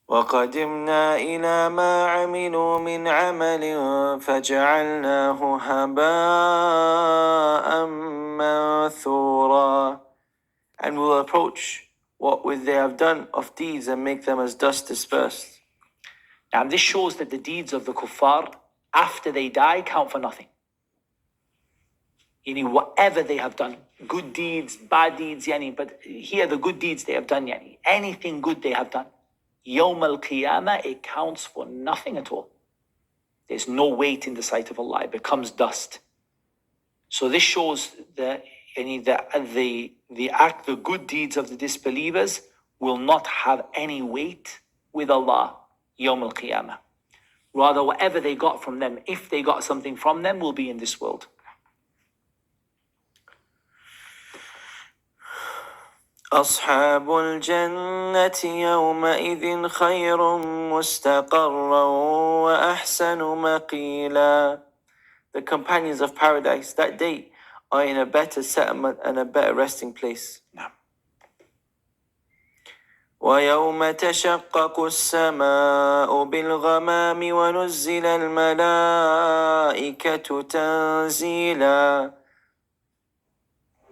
وقدمنا إلى ما عملوا من عمل فجعلناه هباء منثورا. And we'll approach what they have done of deeds and make them as dust dispersed. Now this shows that the deeds of the kuffar after they die count for nothing. Whatever they have done, good deeds, bad deeds, but here the good deeds they have done, anything good they have done, Yawm al-Qiyamah, it counts for nothing at all. There's no weight in the sight of Allah. It becomes dust. So this shows the good deeds of the disbelievers will not have any weight with Allah Yawm al-Qiyamah. Rather, whatever they got from them, if they got something from them, will be in this world. أصحاب الجنة يومئذ خير مستقرا وأحسن مقيلا. The companions of paradise that day are in a better settlement and a better resting place. ويوم تشقق السماء بالغمام ونزل الملائكة تنزيلا.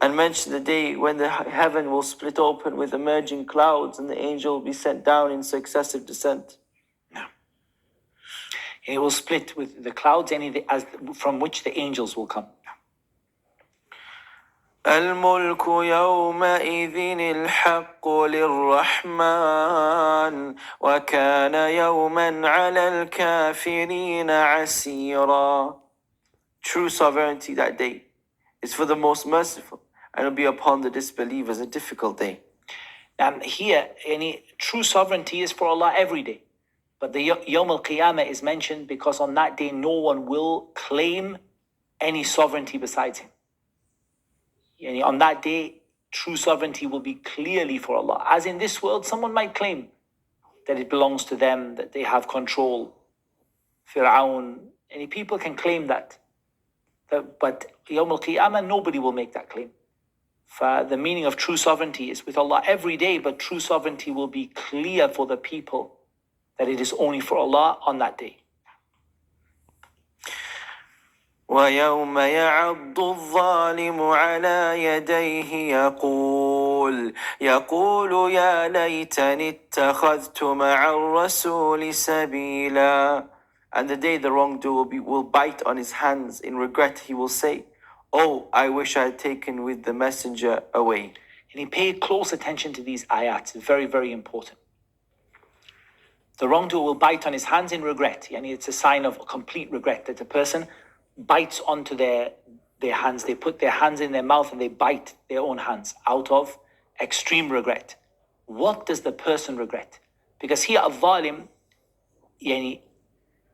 And mention the day when the heaven will split open with emerging clouds and the angel will be sent down in successive descent. It will split with the clouds from which the angels will come. الملك يومئذ الحق للرحمن وكان يوما على الكافرين عسيرا. True sovereignty that day is for the most merciful, and will be upon the disbelievers a difficult day. And here, true sovereignty is for Allah every day. But the Yawm al-Qiyamah is mentioned because on that day no one will claim any sovereignty besides him. On that day, true sovereignty will be clearly for Allah. As in this world, someone might claim that it belongs to them, that they have control. Fir'aun, people can claim that. But Yawm al-Qiyamah, nobody will make that claim. The meaning of true sovereignty is with Allah every day, but true sovereignty will be clear for the people that it is only for Allah on that day. ويوم يعض الظالم على يديه يقول يا ليتني اتخذت مع الرسول سبيلا. And the day the wrongdoer will bite on his hands in regret, he will say, oh, I wish I had taken with the messenger away. And he paid close attention to these ayats. It's very, very important. The wrongdoer will bite on his hands in regret. It's a sign of complete regret that a person bites onto their hands. They put their hands in their mouth and they bite their own hands out of extreme regret. What does the person regret? Because here al-zalim,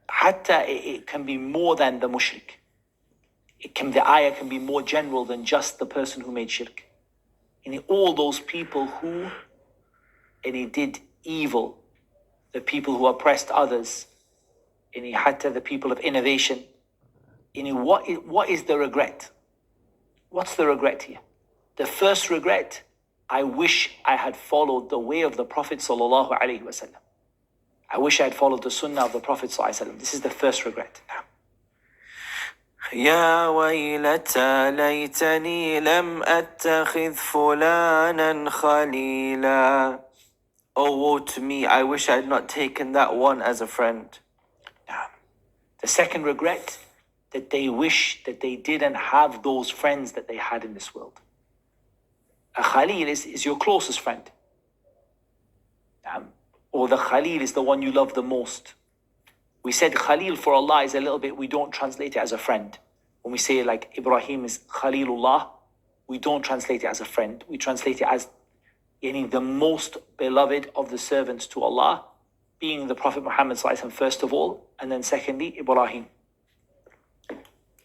hatta it can be more than the mushrik. The ayah can be more general than just the person who made shirk. All those people who did evil, the people who oppressed others, hatta the people of innovation. What is the regret? What's the regret here? The first regret, I wish I had followed the way of the Prophet sallallahu alaihi wasallam. I wish I had followed the sunnah of the Prophet sallallahu alaihi wasallam. This is the first regret. يا ويلتى ليتني لم أتخذ فلانا خليلا. Oh, woe to me, I wish I had not taken that one as a friend. The second regret, that they wish that they didn't have those friends that they had in this world. A Khalil is your closest friend. Or the Khalil is the one you love the most. We said Khalil for Allah is a little bit, we don't translate it as a friend. When we say like Ibrahim is Khalilullah, we don't translate it as a friend. We translate it as the most beloved of the servants to Allah, being the Prophet Muhammad first of all, and then secondly, Ibrahim.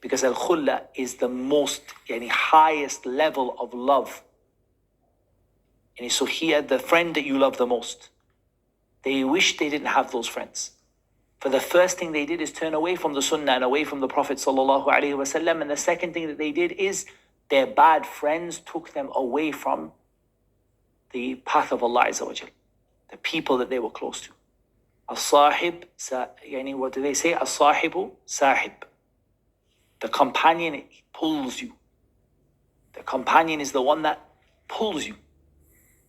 Because al-khulla is the most, highest level of love. And so here, the friend that you love the most, they wish they didn't have those friends. For the first thing they did is turn away from the sunnah and away from the Prophet sallallahu alaihi wasallam. And the second thing that they did is their bad friends took them away from the path of Allah Azza wa Jal, the people that they were close to. As-sahib, yani what do they say? As-sahibu sahib. The companion pulls you. The companion is the one that pulls you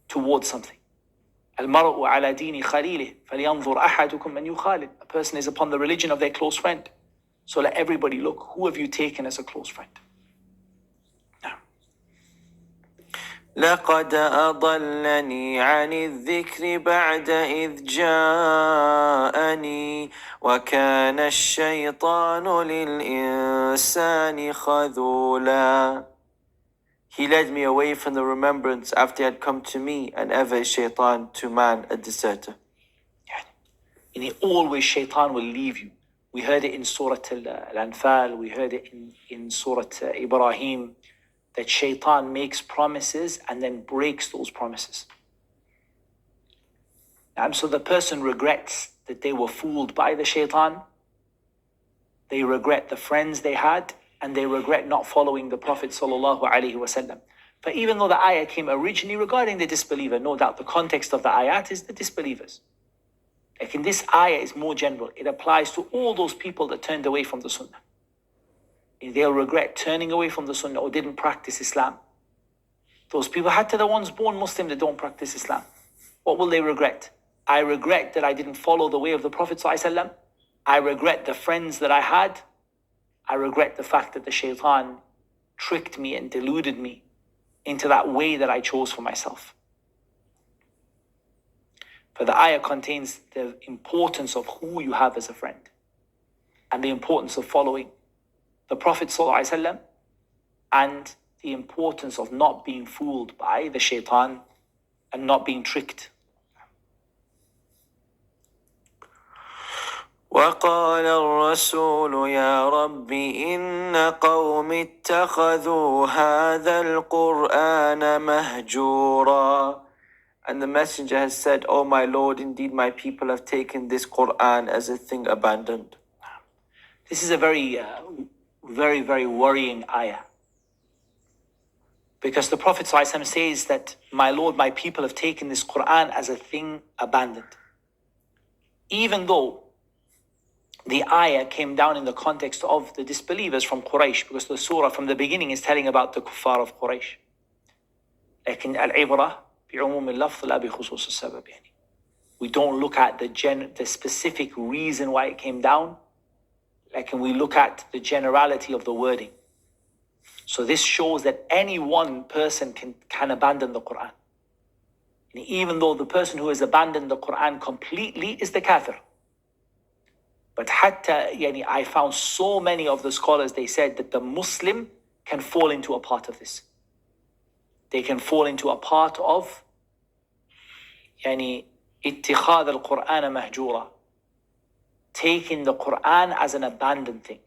towards something. Al-mar'u ala dini khalilih, falyanzur ahadukum man yukhalil. A person is upon the religion of their close friend. So let everybody look, who have you taken as a close friend? لقد أضلني عن الذكر بعد إذ جاءني وكان الشيطان للإنسان خذولا. He led me away from the remembrance after he had come to me, and ever is shaitan to man a deserter. And always shaitan will leave you. We heard it in Surah Al-Anfal, we heard it in Surah Ibrahim, that shaitan makes promises and then breaks those promises. So the person regrets that they were fooled by the shaitan. They regret the friends they had, and they regret not following the Prophet ﷺ. But even though the ayah came originally regarding the disbeliever, no doubt the context of the ayat is the disbelievers. Like in this ayah is more general. It applies to all those people that turned away from the sunnah. They'll regret turning away from the sunnah or didn't practice Islam. Those people, hatta the ones born Muslim that don't practice Islam, what will they regret? I regret that I didn't follow the way of the Prophet ﷺ. I regret the friends that I had. I regret the fact that the shaitan tricked me and deluded me into that way that I chose for myself. For the ayah contains the importance of who you have as a friend and the importance of following the Prophet ﷺ and the importance of not being fooled by the shaitan and not being tricked. وقال الرسول يا رب إن قوم اتخذوا هذا القرآن مهجورا. And the messenger has said, "O my Lord, indeed my people have taken this Quran as a thing abandoned." This is a very, very worrying ayah. Because the Prophet ﷺ says that, my Lord, my people have taken this Quran as a thing abandoned. Even though the ayah came down in the context of the disbelievers from Quraysh, because the surah from the beginning is telling about the kuffar of Quraysh. لكن العبرة بعموم اللفظ لا بخصوص السبب. We don't look at the specific reason why it came down. Like, we look at the generality of the wording. So this shows that any one person can abandon the Quran. And even though the person who has abandoned the Quran completely is the kafir. But I found so many of the scholars, they said that the Muslim can fall into a part of this. They can fall into a part of اتخاذ القرآن مهجورا, taking the Quran as an abandoned thing.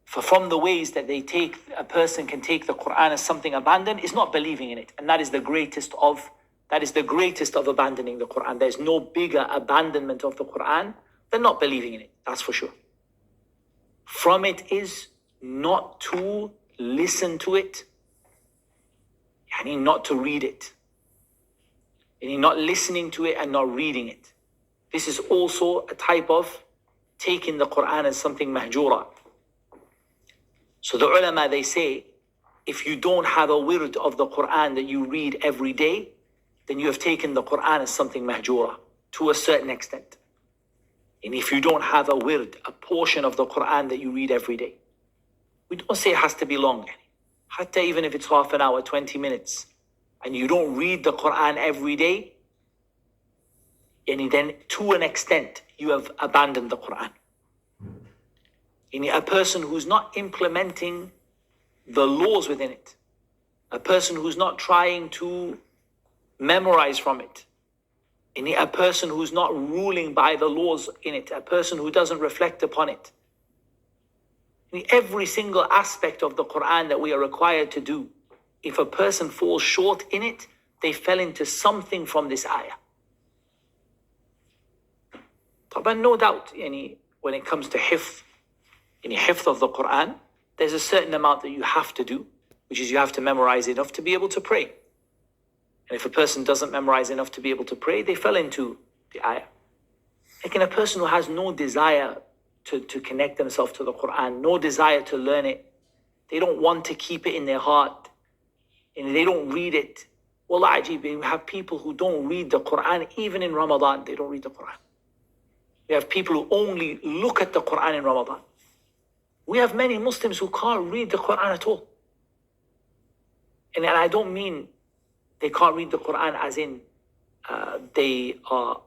For from the ways that a person can take the Quran as something abandoned is not believing in it. And that is the greatest of abandoning the Quran. There's no bigger abandonment of the Quran than not believing in it. That's for sure. From it is not to listen to it, not to read it. Not listening to it and not reading it. This is also a type of taking the Quran as something mahjura. So the ulama, they say, if you don't have a wird of the Quran that you read every day, then you have taken the Quran as something mahjura to a certain extent. And if you don't have a wird, a portion of the Quran that you read every day, we don't say it has to be long. Hatta even if it's half an hour, 20 minutes, and you don't read the Quran every day, and then to an extent, you have abandoned the Quran. A person who's not implementing the laws within it, a person who's not trying to memorize from it, a person who's not ruling by the laws in it, a person who doesn't reflect upon it. Every single aspect of the Quran that we are required to do, if a person falls short in it, they fell into something from this ayah. But no doubt, when it comes to hifz of the Quran, there's a certain amount that you have to do, which is you have to memorize enough to be able to pray. And if a person doesn't memorize enough to be able to pray, they fell into the ayah. Like in a person who has no desire to connect themselves to the Quran, no desire to learn it, they don't want to keep it in their heart, and they don't read it. Wallah ajib, we have people who don't read the Quran even in Ramadan. They don't read the Quran. We have people who only look at the Quran in Ramadan. We have many Muslims who can't read the Quran at all. And I don't mean they can't read the Quran as in they are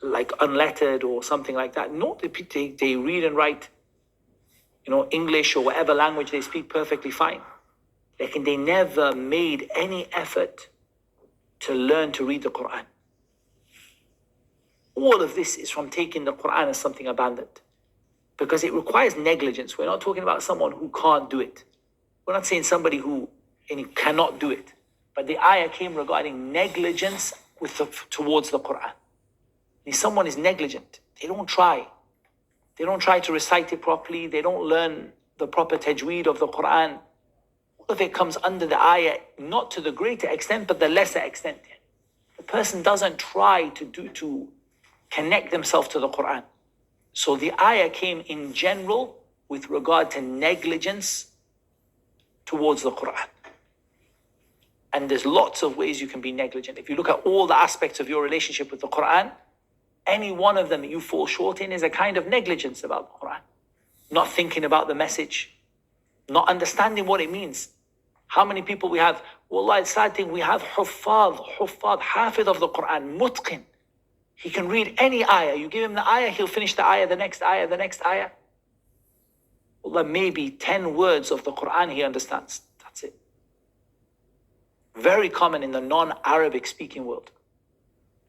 like unlettered or something like that. No, they read and write, English or whatever language they speak perfectly fine. Like, they never made any effort to learn to read the Quran. All of this is from taking the Quran as something abandoned, because it requires negligence. We're not talking about someone who can't do it. We're not saying somebody who cannot do it. But the ayah came regarding negligence towards the Quran. If someone is negligent, they don't try. They don't try to recite it properly. They don't learn the proper tajweed of the Quran. All of it comes under the ayah, not to the greater extent, but the lesser extent. The person doesn't try to connect themselves to the Quran. So the ayah came in general with regard to negligence towards the Quran. And there's lots of ways you can be negligent. If you look at all the aspects of your relationship with the Quran, any one of them that you fall short in is a kind of negligence about the Quran. Not thinking about the message, not understanding what it means. How many people we have? Wallah, it's sad thing, we have hafid of the Quran, mutqin. He can read any ayah. You give him the ayah, he'll finish the ayah, the next ayah, the next ayah. Wallah, maybe 10 words of the Quran he understands. That's it. Very common in the non-Arabic speaking world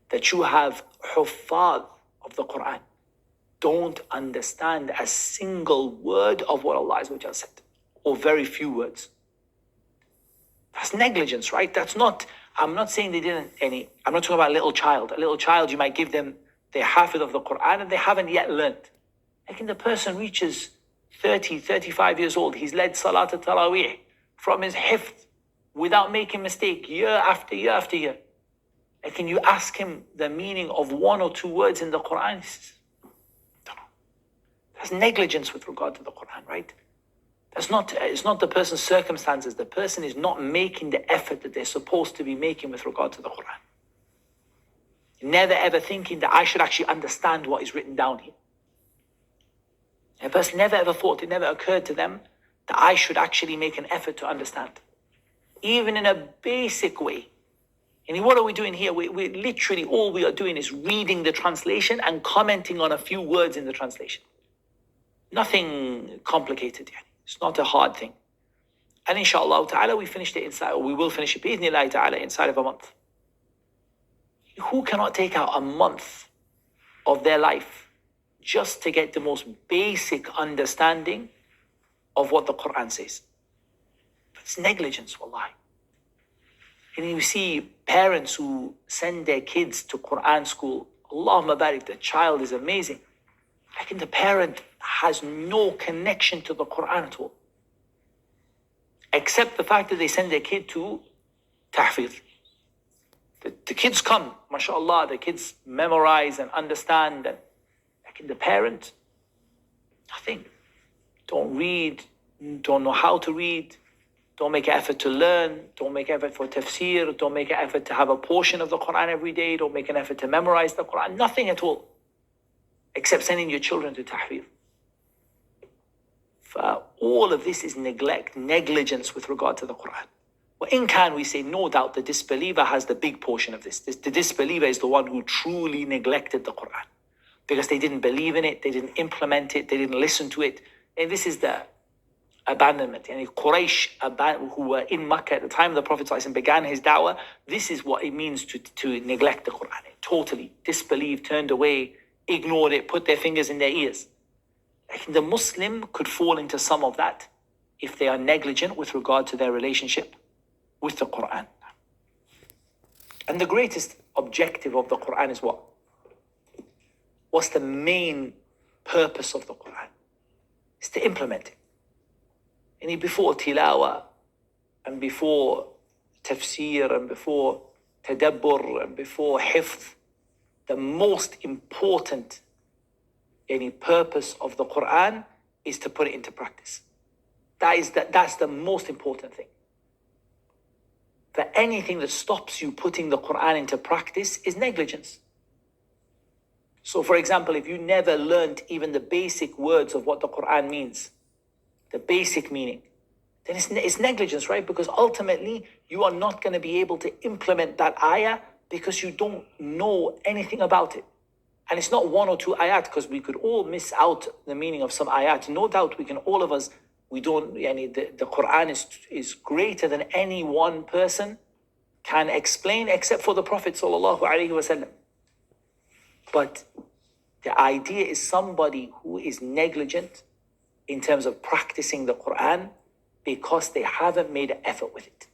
that you have huffaz of the Quran don't understand a single word of what Allah said, or very few words. That's negligence, right? I'm not saying they didn't I'm not talking about a little child. A little child, you might give them their hafid of the Quran and they haven't yet learned. Like the person reaches 30, 35 years old, he's led Salat al-Taraweeh from his hifd without making mistake year after year after year. And can you ask him the meaning of 1 or 2 words in the Quran? He says, don't know. That's negligence with regard to the Quran, right? It's not the person's circumstances. The person is not making the effort that they're supposed to be making with regard to the Quran. Never ever thinking that I should actually understand what is written down here. A person never ever thought, it never occurred to them that I should actually make an effort to understand. Even in a basic way. And what are we doing here? We literally, all we are doing is reading the translation and commenting on a few words in the translation. Nothing complicated yet. It's not a hard thing. And inshallah ta'ala, we finished it inside, or we will finish it bi'idhnillahi ta'ala inside of a month. Who cannot take out a month of their life just to get the most basic understanding of what the Quran says? It's negligence, wallahi. And you see parents who send their kids to Quran school. Allahumma barik, the child is amazing. Like the parent has no connection to the Quran at all. Except the fact that they send their kid to tahfiz. The kids come, mashallah, the kids memorize and understand. And like the parent, nothing. Don't read, don't know how to read. Don't make an effort to learn. Don't make an effort for tafsir. Don't make an effort to have a portion of the Quran every day. Don't make an effort to memorize the Quran. Nothing at all. Except sending your children to tahfiz. All of this is negligence with regard to the Quran. Well, in can we say, no doubt, the disbeliever has the big portion of this. The disbeliever is the one who truly neglected the Quran. Because they didn't believe in it, they didn't implement it, they didn't listen to it. And this is the abandonment. And Quraysh, who were in Makkah at the time the Prophet ﷺ began his da'wah, this is what it means to neglect the Quran. Totally disbelieved, turned away, ignored it, put their fingers in their ears. The Muslim could fall into some of that if they are negligent with regard to their relationship with the Quran. And the greatest objective of the Quran is what? What's the main purpose of the Quran? It's to implement it. And before tilawah, and before tafsir, and before tadabbur, and before hifth, the most important any purpose of the Quran is to put it into practice. That's the most important thing. For anything that stops you putting the Quran into practice is negligence. So for example, if you never learned even the basic words of what the Quran means, the basic meaning, then it's negligence, right? Because ultimately you are not going to be able to implement that ayah because you don't know anything about it. And it's not one or two ayat, because we could all miss out the meaning of some ayat. No doubt we can, all of us, the Quran is greater than any one person can explain, except for the Prophet sallallahu alaihi wasallam. But the idea is somebody who is negligent in terms of practicing the Quran because they haven't made an effort with it.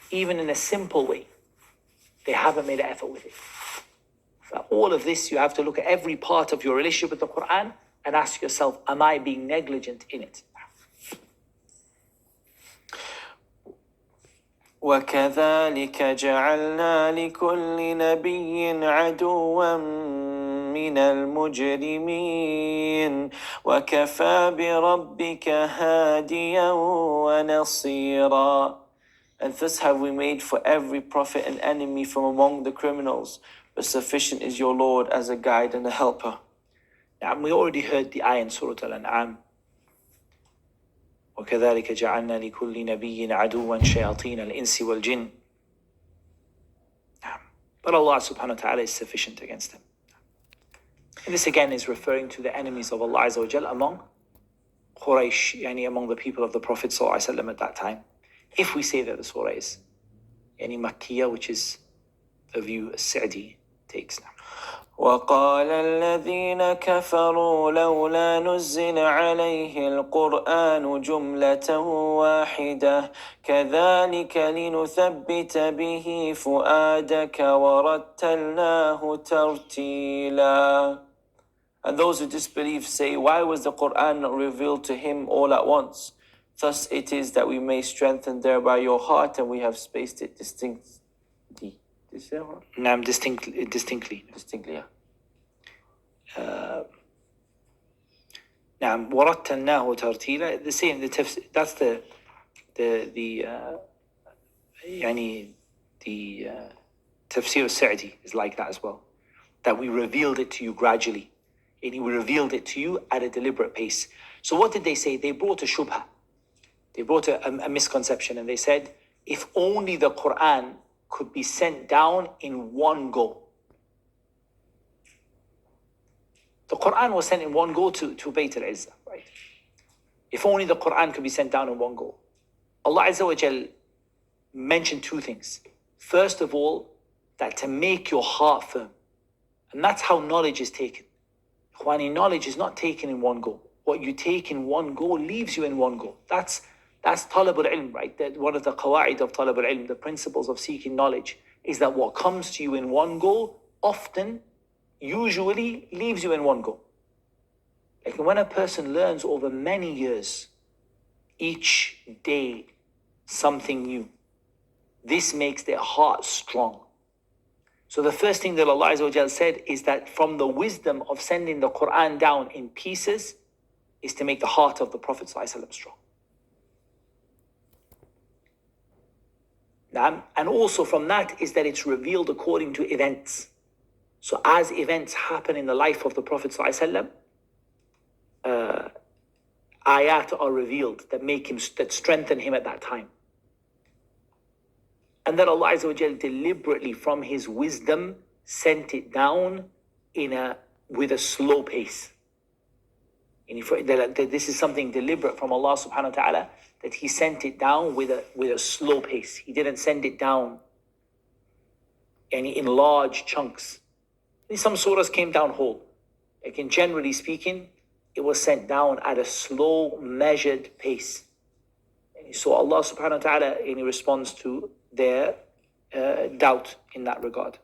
Even in a simple way, they haven't made an effort with it. For all of this, you have to look at every part of your relationship with the Quran and ask yourself, am I being negligent in it? وكذلك جعلنا لكل نبي عدوا من المجرمين وكفى بربك هاديا ونصيرا. And thus have we made for every prophet an enemy from among the criminals, but sufficient is your Lord as a guide and a helper. Now, we already heard the ayah in Surah Al-An'am. وكذلك جعلنا لكل نبي عدوا شياطين الإنس والجن. But Allah subhanahu wa ta'ala is sufficient against them. And this again is referring to the enemies of Allah Azza wa Jal among Quraysh, among the people of the Prophet sallallahu alaihi wasallam at that time. If we say that the surah is Makkiyah, which is the view Sa'di takes now. وقال الذين كفروا لولا نزل عليه القرآن جملة واحدة كذلك لنثبت به فؤادك ورتلناه ترتيلا. And those who disbelieve say, why was the Quran not revealed to him all at once? Thus it is that we may strengthen thereby your heart, and we have spaced it distinctly. Distinctly. Distinctly, yeah. وَرَتَّلْنَاهُ تَرْتِيلًا. The same, that's the Tafsir al-Sa'di is like that as well. That we revealed it to you gradually. And we revealed it to you at a deliberate pace. So what did they say? They brought a shubha. They brought a misconception, and they said, if only the Quran could be sent down in one go. The Quran was sent in one go to Bayt al-Izzah, right? If only the Quran could be sent down in one go. Allah Azza wa Jal mentioned two things. First of all, that to make your heart firm. And that's how knowledge is taken. Ikhwani, knowledge is not taken in one go. What you take in one go leaves you in one go. That's talab al-ilm, right? That one of the qawa'id of talab al-ilm, the principles of seeking knowledge, is that what comes to you in one go often, usually leaves you in one go. Like when a person learns over many years, each day something new, this makes their heart strong. So the first thing that Allah Azza wa Jal said is that from the wisdom of sending the Quran down in pieces is to make the heart of the Prophet ﷺ strong. And also from that is that it's revealed according to events. So as events happen in the life of the Prophet ﷺ, ayat are revealed that strengthen him at that time. And that Allah Azza wa Jal deliberately from his wisdom sent it down with a slow pace. And this is something deliberate from Allah subhanahu wa ta'ala, that he sent it down with a slow pace. He didn't send it down in large chunks. Some surahs came down whole. Like generally speaking, it was sent down at a slow, measured pace. So Allah subhanahu wa ta'ala responds to their doubt in that regard.